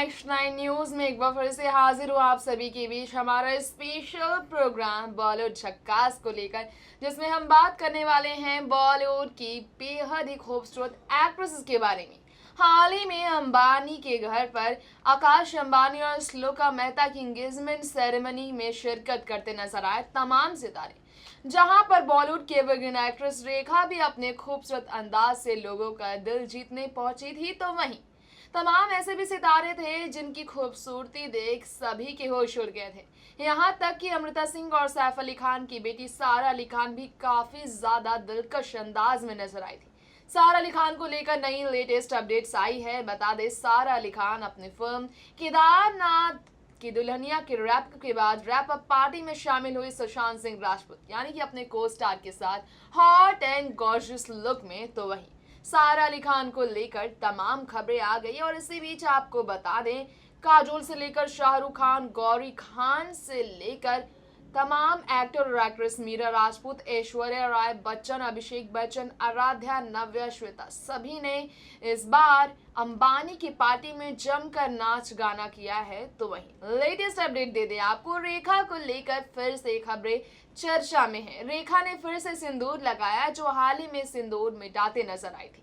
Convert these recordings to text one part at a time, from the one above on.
Next 9 news में एक बार फिर से हाजिर हूँ आप सभी के बीच हमारा स्पेशल प्रोग्राम बॉलीवुड झक्कास को लेकर, जिसमें हम बात करने वाले हैं बॉलीवुड की बेहद ही खूबसूरत एक्ट्रेसेस के बारे में। हाल ही में अंबानी के घर पर आकाश अंबानी और श्लोका मेहता की एंगेजमेंट सेरेमनी में शिरकत करते नजर आए तमाम सितारे, जहां पर बॉलीवुड की एवरग्रीन एक्ट्रेस रेखा भी अपने खूबसूरत अंदाज से लोगों का दिल जीतने पहुंची थी, तो वहीं तमाम ऐसे भी सितारे थे जिनकी खूबसूरती देख सभी के होश उड़ गए थे। यहाँ तक कि अमृता सिंह और सैफ अली खान की बेटी सारा अली खान भी काफी ज्यादा दिलकश अंदाज में नजर आई थी। सारा अली खान को लेकर नई लेटेस्ट अपडेट्स आई है। बता दें, सारा अली खान अपनी फिल्म केदारनाथ की दुल्हनिया के रैप के बाद रैप अप पार्टी में शामिल हुई सुशांत सिंह राजपूत, यानी कि अपने को स्टार के साथ हॉट एंड गॉर्जियस लुक में। तो वहीं सारा अली खान को लेकर तमाम खबरें आ गई और इसी बीच आपको बता दें, काजोल से लेकर शाहरुख खान, गौरी खान से लेकर तमाम एक्टर और एक्ट्रेस, मीरा राजपूत, ऐश्वर्या राय बच्चन, अभिषेक बच्चन, आराध्या, नव्या, श्वेता, सभी ने इस बार अंबानी की पार्टी में जमकर नाच गाना किया है। तो वहीं लेटेस्ट अपडेट दे दें आपको, रेखा को लेकर फिर से खबरें चर्चा में है। रेखा ने फिर से सिंदूर लगाया, जो हाल ही में सिंदूर मिटाते नजर आई थी।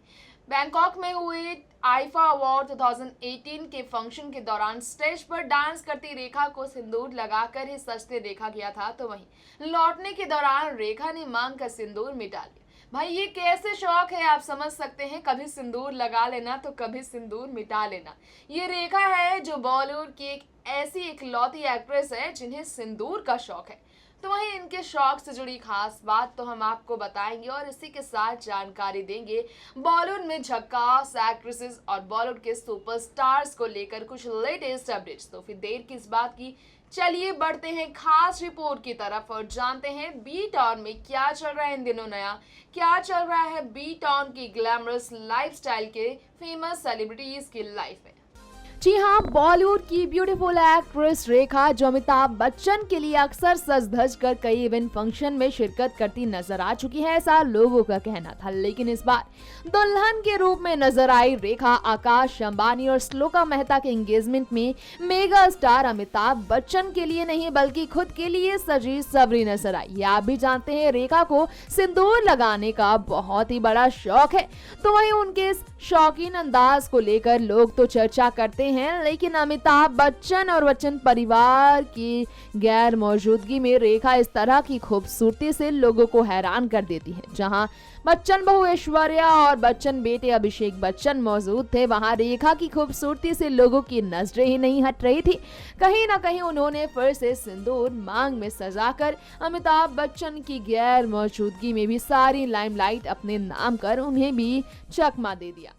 बैंकॉक में हुए आईफा अवार्ड 2018 के फंक्शन के दौरान स्टेज पर डांस करती रेखा को सिंदूर लगाकर ही सजते देखा गया था। तो वहीं लौटने के दौरान रेखा ने मांग का सिंदूर मिटा लिया। भाई, ये कैसे शौक है आप समझ सकते हैं, कभी सिंदूर लगा लेना तो कभी सिंदूर मिटा लेना। ये रेखा है जो बॉलीवुड की एक ऐसी इकलौती एक्ट्रेस है जिन्हें सिंदूर का शौक है। तो वहीं इनके शौक से जुड़ी खास बात तो हम आपको बताएंगे और इसी के साथ जानकारी देंगे बॉलीवुड में झक्कास एक्ट्रेसेस और बॉलीवुड के सुपरस्टार्स को लेकर कुछ लेटेस्ट अपडेट्स। तो फिर देर किस बात की, चलिए बढ़ते हैं खास रिपोर्ट की तरफ और जानते हैं बी टाउन में क्या चल रहा है इन दिनों नया, क्या चल रहा है बी टाउन की ग्लैमरस लाइफस्टाइल के फेमस सेलिब्रिटीज की लाइफ में। जी हाँ, बॉलीवुड की ब्यूटीफुल एक्ट्रेस रेखा, जो अमिताभ बच्चन के लिए अक्सर सज धज कर कई इवेंट फंक्शन में शिरकत करती नजर आ चुकी है, ऐसा लोगों का कहना था। लेकिन इस बार दुल्हन के रूप में नजर आई रेखा आकाश अंबानी और श्लोका मेहता के एंगेजमेंट में मेगा स्टार अमिताभ बच्चन के लिए नहीं बल्कि खुद के लिए सजी सवरी नजर आई। ये आप भी जानते हैं, रेखा को सिंदूर लगाने का बहुत ही बड़ा शौक है। तो वहीं उनके इस शौकीन अंदाज को लेकर लोग तो चर्चा करते हैं, लेकिन अमिताभ बच्चन और बच्चन परिवार की गैर मौजूदगी में रेखा इस तरह की खूबसूरती से लोगों को हैरान कर देती है। जहां बच्चन बहू ऐश्वर्या और बच्चन बेटे अभिषेक बच्चन मौजूद थे, वहां रेखा की खूबसूरती से लोगों की नजरें ही नहीं हट रही थी। कहीं ना कहीं उन्होंने फिर से सिंदूर मांग में सजाकर अमिताभ बच्चन की गैर मौजूदगी में भी सारी लाइमलाइट अपने नाम कर उन्हें भी चकमा दे दिया।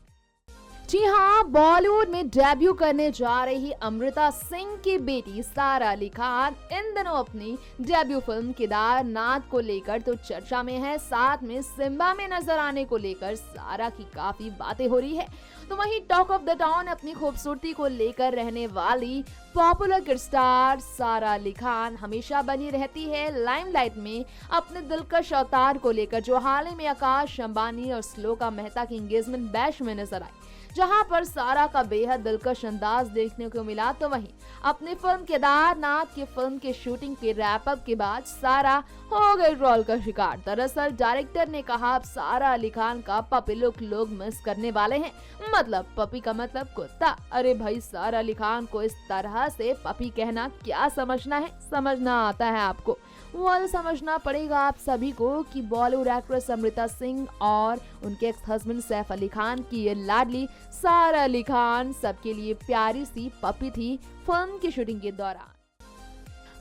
जी हाँ, बॉलीवुड में डेब्यू करने जा रही अमृता सिंह की बेटी सारा अली खान इन दिनों अपनी डेब्यू फिल्म केदारनाथ को लेकर तो चर्चा में है। साथ में सिम्बा में नजर आने को लेकर सारा की काफी बातें हो रही है। तो वहीं टॉक ऑफ द टाउन अपनी खूबसूरती को लेकर रहने वाली पॉपुलर किड स्टार सारा अली खान हमेशा बनी रहती है लाइमलाइट में अपने दिलकश अवतार को लेकर, जो हाल ही में आकाश अंबानी और श्लोका मेहता की एंगेजमेंट बैश में नजर आई, जहां पर सारा का बेहद दिलकश अंदाज देखने को मिला। तो वहीं अपनी फिल्म केदारनाथ की फिल्म के शूटिंग के रैप अप के बाद सारा हो गई ट्रोल का शिकार। दरअसल डायरेक्टर ने कहा, अब सारा अली खान का पपी लुक लोग मिस करने वाले हैं। मतलब पपी का मतलब कुत्ता। अरे भाई, सारा अली खान को इस तरह से पपी कहना क्या समझना है? समझना आता है आपको? वो समझना पड़ेगा आप सभी को कि बॉलीवुड एक्ट्रेस अमृता सिंह और उनके एक्स हस्बैंड सैफ अली खान की ये लाडली सारा अली खान सबके लिए प्यारी सी पपी थी फिल्म की शूटिंग के दौरान।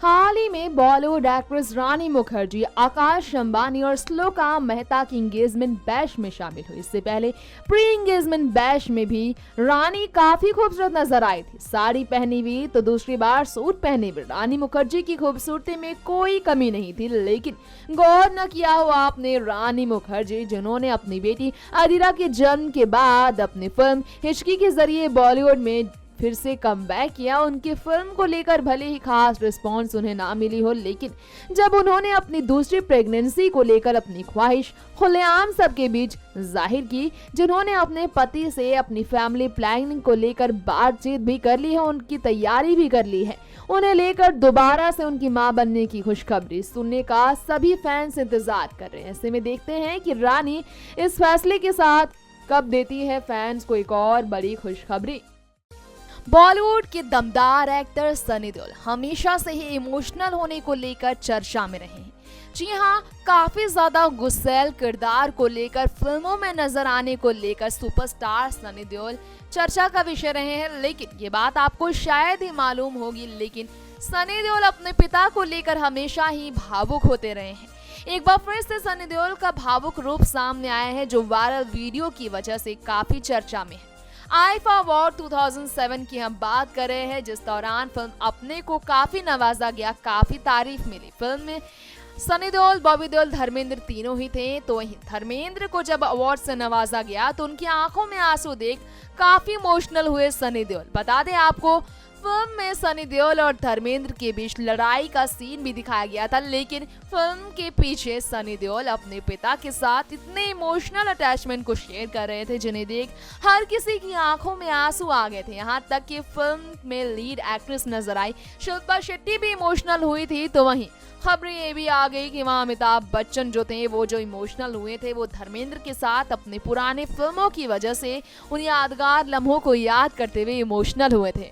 हाल ही में बॉलीवुड एक्ट्रेस रानी मुखर्जी आकाश अंबानी और श्लोका मेहता की एंगेजमेंट बैश में शामिल हुई। इससे पहले प्री एंगेजमेंट बैश में भी रानी काफी खूबसूरत नजर आई थी। साड़ी पहनी हुई तो दूसरी बार सूट पहने हुए रानी मुखर्जी की खूबसूरती में कोई कमी नहीं थी। लेकिन गौर न किया हो आपने, रानी मुखर्जी जिन्होंने अपनी बेटी अदिरा के जन्म के बाद अपनी फिल्म हिचकी के जरिए बॉलीवुड में फिर से कमबैक किया। उनकी फिल्म को लेकर भले ही खास रिस्पांस उन्हें ना मिली हो, लेकिन जब उन्होंने अपनी दूसरी प्रेगनेंसी को लेकर अपनी ख्वाहिश खुलेआम सबके बीच जाहिर की, जिन्होंने अपने पति से अपनी फैमिली प्लानिंग को लेकर बातचीत भी कर ली है, उनकी तैयारी भी कर ली है, उन्हें लेकर दोबारा से उनकी मां बनने की खुशखबरी सुनने का सभी फैंस इंतजार कर रहे हैं। ऐसे में देखते हैं कि रानी इस फैसले के साथ कब देती है फैंस को एक और बड़ी खुशखबरी। बॉलीवुड के दमदार एक्टर सनी देओल हमेशा से ही इमोशनल होने को लेकर चर्चा में रहे हैं। जी हाँ, काफी ज्यादा गुस्सैल किरदार को लेकर फिल्मों में नजर आने को लेकर सुपरस्टार सनी देओल चर्चा का विषय रहे हैं। लेकिन ये बात आपको शायद ही मालूम होगी, लेकिन सनी देओल अपने पिता को लेकर हमेशा ही भावुक होते रहे हैं। एक बार फिर से सनी देओल का भावुक रूप सामने आया है, जो वायरल वीडियो की वजह से काफी चर्चा में है। आईफा अवार्ड 2007 की हम बात कर रहे हैं, जिस दौरान फिल्म अपने को काफी नवाजा गया, काफी तारीफ मिली। फिल्म में सनी देओल, बॉबी देओल, धर्मेंद्र तीनों ही थे। तो वहीं धर्मेंद्र को जब अवार्ड से नवाजा गया तो उनकी आंखों में आंसू देख काफी इमोशनल हुए सनी देओल। बता दें आपको, फिल्म में सनी देओल और धर्मेंद्र के बीच लड़ाई का सीन भी दिखाया गया था, लेकिन फिल्म के पीछे सनी देओल अपने पिता के साथ इतने इमोशनल अटैचमेंट को शेयर कर रहे थे, जिन्हें देख हर किसी की आंखों में आंसू आ गए थे। यहाँ तक कि फिल्म में लीड एक्ट्रेस नजर आई शिल्पा शेट्टी भी इमोशनल हुई थी। तो वहीं खबरें ये भी आ गई कि वहाँ अमिताभ बच्चन जो थे, वो जो इमोशनल हुए थे, वो धर्मेंद्र के साथ अपने पुराने फिल्मों की वजह से उन यादगार लम्हों को याद करते हुए इमोशनल हुए थे।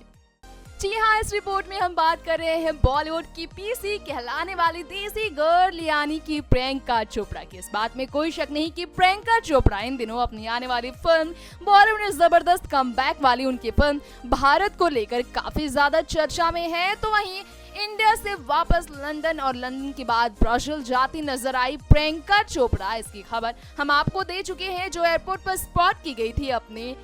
जी हाँ, इस रिपोर्ट में हम बात कर रहे हैं बॉलीवुड की पीसी कहलाने वाली देसी गर्ल यानी कि प्रियंका चोपड़ा की। इस बात में कोई शक नहीं कि प्रियंका चोपड़ा इन दिनों अपनी आने वाली फिल्म बॉलीवुड में जबरदस्त कमबैक वाली उनकी फिल्म भारत को लेकर काफी ज्यादा चर्चा में है। तो वहीं इंडिया से वापस लंदन और लंदन के बाद ब्राजील जाती नजर आई प्रियंका चोपड़ा। इसकी खबर हम आपको दे चुके हैं, जो एयरपोर्ट पर स्पॉट की गई थी अपने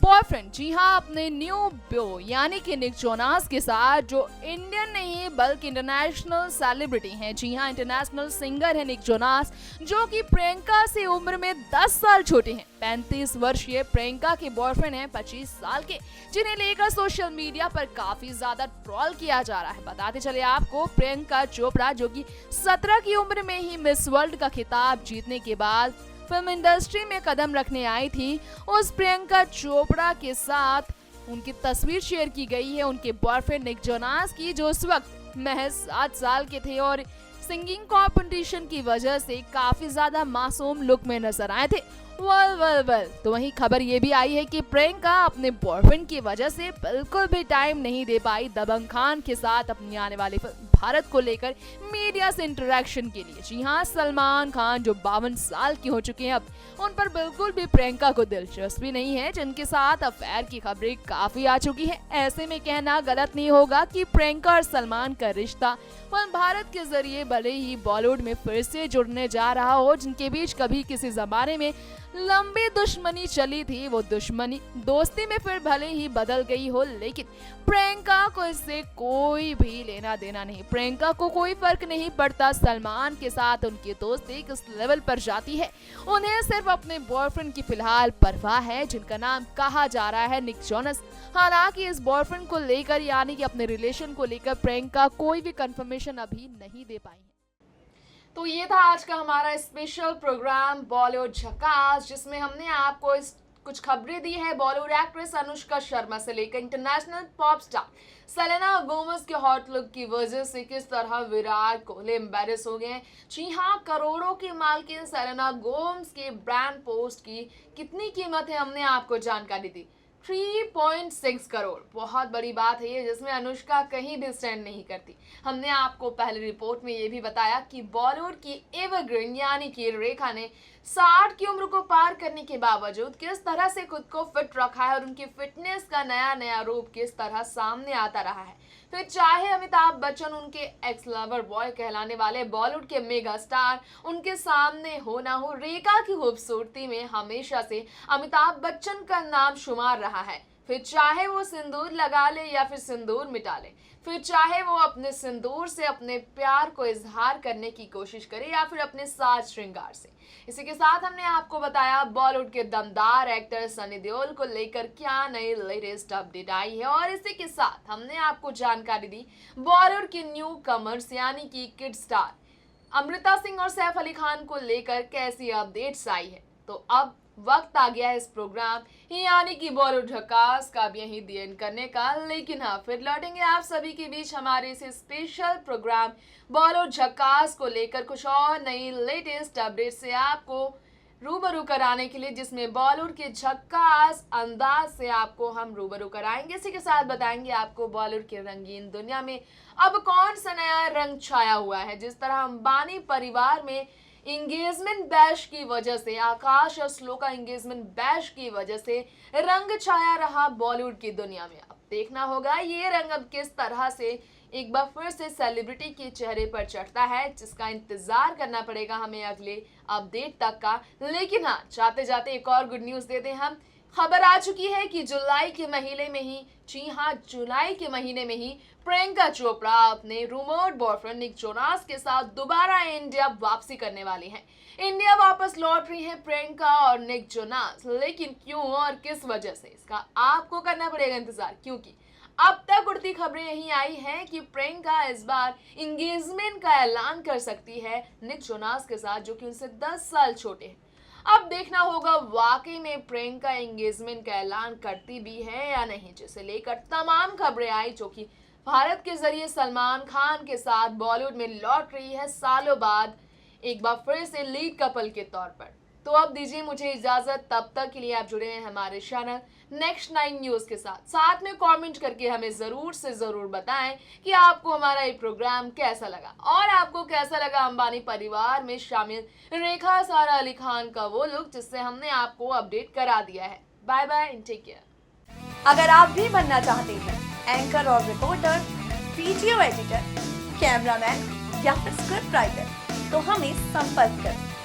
बॉयफ्रेंड, जी हाँ, अपने न्यू बो यानी कि निक जोनास के साथ, जो इंडियन नहीं बल्कि इंटरनेशनल सेलिब्रिटी हैं। जी हाँ, इंटरनेशनल सिंगर है निक जोनास, जो कि प्रियंका से उम्र में 10 साल छोटे हैं। 35 वर्षीय प्रियंका के बॉयफ्रेंड हैं 25 साल के, जिन्हें लेकर सोशल मीडिया पर काफी ज्यादा ट्रोल किया जा रहा है। बताते चले आपको, प्रियंका चोपड़ा जो कि 17 की उम्र में ही मिस वर्ल्ड का खिताब जीतने के बाद फिल्म इंडस्ट्री में कदम रखने आई थी, उस प्रियंका चोपड़ा के साथ उनकी तस्वीर शेयर की गई है उनके बॉयफ्रेंड निक जोनास की, जो उस वक्त महज 7 साल के थे और सिंगिंग कॉम्पिटिशन की वजह से काफी ज्यादा मासूम लुक में नजर आए थे। वेल। तो वहीं खबर ये भी आई है कि प्रियंका अपने बॉयफ्रेंड की वजह से बिल्कुल भी टाइम नहीं दे पाई दबंग खान के साथ अपनी आने वाली फिल्म भारत को लेकर मीडिया से इंटरेक्शन के लिए। जी हाँ, सलमान खान जो 52 साल की हो चुके हैं, अब उन पर बिल्कुल भी प्रियंका को दिलचस्पी नहीं है, जिनके साथ अफेयर की खबरें काफी आ चुकी है। ऐसे में कहना गलत नहीं होगा कि प्रियंका और सलमान का रिश्ता फिल्म भारत के जरिए भले ही बॉलीवुड में फिर से जुड़ने जा रहा हो, जिनके बीच कभी किसी जमाने में लंबी दुश्मनी चली थी, वो दुश्मनी दोस्ती में फिर भले ही बदल गई हो, लेकिन प्रियंका को इससे कोई भी लेना देना नहीं। प्रियंका को कोई फर्क नहीं पड़ता सलमान के साथ उनकी दोस्ती किस लेवल पर जाती है, उन्हें सिर्फ अपने बॉयफ्रेंड की फिलहाल परवाह है, जिनका नाम कहा जा रहा है निक जोनास। हालांकि इस बॉयफ्रेंड को लेकर यानी कि अपने रिलेशन को लेकर प्रियंका कोई भी कंफर्मेशन अभी नहीं दे पाई है। तो ये था आज का हमारा स्पेशल प्रोग्राम बॉलीवुड झकास, जिसमें हमने आपको कुछ खबरें दी है बॉलीवुड एक्ट्रेस अनुष्का शर्मा से लेकर international pop star Selena Gomez के हॉट लुक की वजह से किस तरह विराट कोहली एम्बेरस हो गए हैं। जी हाँ, करोड़ों की मालकिन सेलेना गोमेज के ब्रांड पोस्ट की कितनी कीमत है, हमने आपको जानकारी दी। 3.6 करोड़, बहुत बड़ी बात है ये, जिसमें अनुष्का कहीं भी स्टैंड नहीं करती। हमने आपको पहले रिपोर्ट में ये भी बताया कि बॉलीवुड की एवरग्रीन यानी कि रेखा ने 60 की उम्र को पार करने के बावजूद किस तरह से खुद को फिट रखा है और उनकी फिटनेस का नया रूप किस तरह सामने आता रहा है। फिर चाहे अमिताभ बच्चन उनके एक्स लवर बॉय कहलाने वाले बॉलीवुड के मेगा स्टार उनके सामने हो ना हो, रेखा की खूबसूरती में हमेशा से अमिताभ बच्चन का नाम शुमार रहा है। फिर चाहे वो सिंदूर लगा ले या फिर सिंदूर मिटा ले, फिर चाहे वो अपने सिंदूर से अपने प्यार को इजहार करने की कोशिश करे या फिर अपने साज श्रृंगार से। इसी के साथ हमने आपको बताया बॉलीवुड के दमदार एक्टर सनी देओल को लेकर क्या नई लेटेस्ट अपडेट आई है, और इसी के साथ हमने आपको जानकारी दी बॉलीवुड के न्यू कमर्स यानी कि किड स्टार अमृता सिंह और सैफ अली खान को लेकर कैसी अपडेट्स आई है। तो अब वक्त आ गया है इस प्रोग्राम यानी कि बॉलीवुड झकास का भी यहीं दी एंड करने का, लेकिन हाँ फिर लौटेंगे आप सभी के बीच हमारे इस स्पेशल प्रोग्राम बॉलीवुड झकास को लेकर कुछ और नई लेटेस्ट अपडेट से आपको रूबरू कराने के लिए, जिसमें बॉलीवुड के झक्कास अंदाज से आपको हम रूबरू कराएंगे। इसी के साथ बताएंगे आपको बॉलीवुड के रंगीन दुनिया में अब कौन सा नया रंग छाया हुआ है। जिस तरह अंबानी परिवार में इंगेजमेंट बैश की वजह से, आकाश और स्लो का इंगेजमेंट बैश की वजह से रंग छाया रहा बॉलीवुड की दुनिया में, अब देखना होगा ये रंग अब किस तरह से एक बार फिर से सेलिब्रिटी के चेहरे पर चढ़ता है, जिसका इंतजार करना पड़ेगा हमें अगले अपडेट तक का। लेकिन हाँ जाते जाते एक और गुड न्यूज देते हैं हम। खबर आ चुकी है कि जुलाई के महीने में ही, जी हाँ जुलाई के महीने में ही प्रियंका चोपड़ा अपने रूमर्ड बॉयफ्रेंड निक जोनास के साथ दोबारा इंडिया वापसी करने वाली हैं। इंडिया वापस लौट रही हैं प्रियंका और निक जोनास, लेकिन क्यों और किस वजह से, इसका आपको करना पड़ेगा इंतजार, क्योंकि अब तक उड़ती खबरें यही आई हैं कि प्रियंका इस बार इंगेजमेंट का ऐलान कर सकती है निक जोनास के साथ, जो कि उनसे 10 साल छोटे हैं। अब देखना होगा वाकई में प्रियंका एंगेजमेंट का ऐलान करती भी है या नहीं, जिसे लेकर तमाम खबरें आई, जो कि भारत के जरिए सलमान खान के साथ बॉलीवुड में लौट रही है सालों बाद एक बार फिर से लीड कपल के तौर पर। तो अब दीजिए मुझे इजाजत, तब तक के लिए आप जुड़े हैं हमारे चैनल नेक्स्ट 9 न्यूज के साथ में कमेंट करके हमें जरूर से जरूर बताएं कि आपको हमारा ये प्रोग्राम कैसा लगा, और आपको कैसा लगा अंबानी परिवार में शामिल रेखा सारा अली खान का वो लुक, जिससे हमने आपको अपडेट करा दिया है। Bye bye and take care. अगर आप भी बनना चाहते हैं एंकर और रिपोर्टर, वीडियो एडिटर, कैमरामैन या फिर स्क्रिप्ट राइटर, तो हमें संपर्क करें।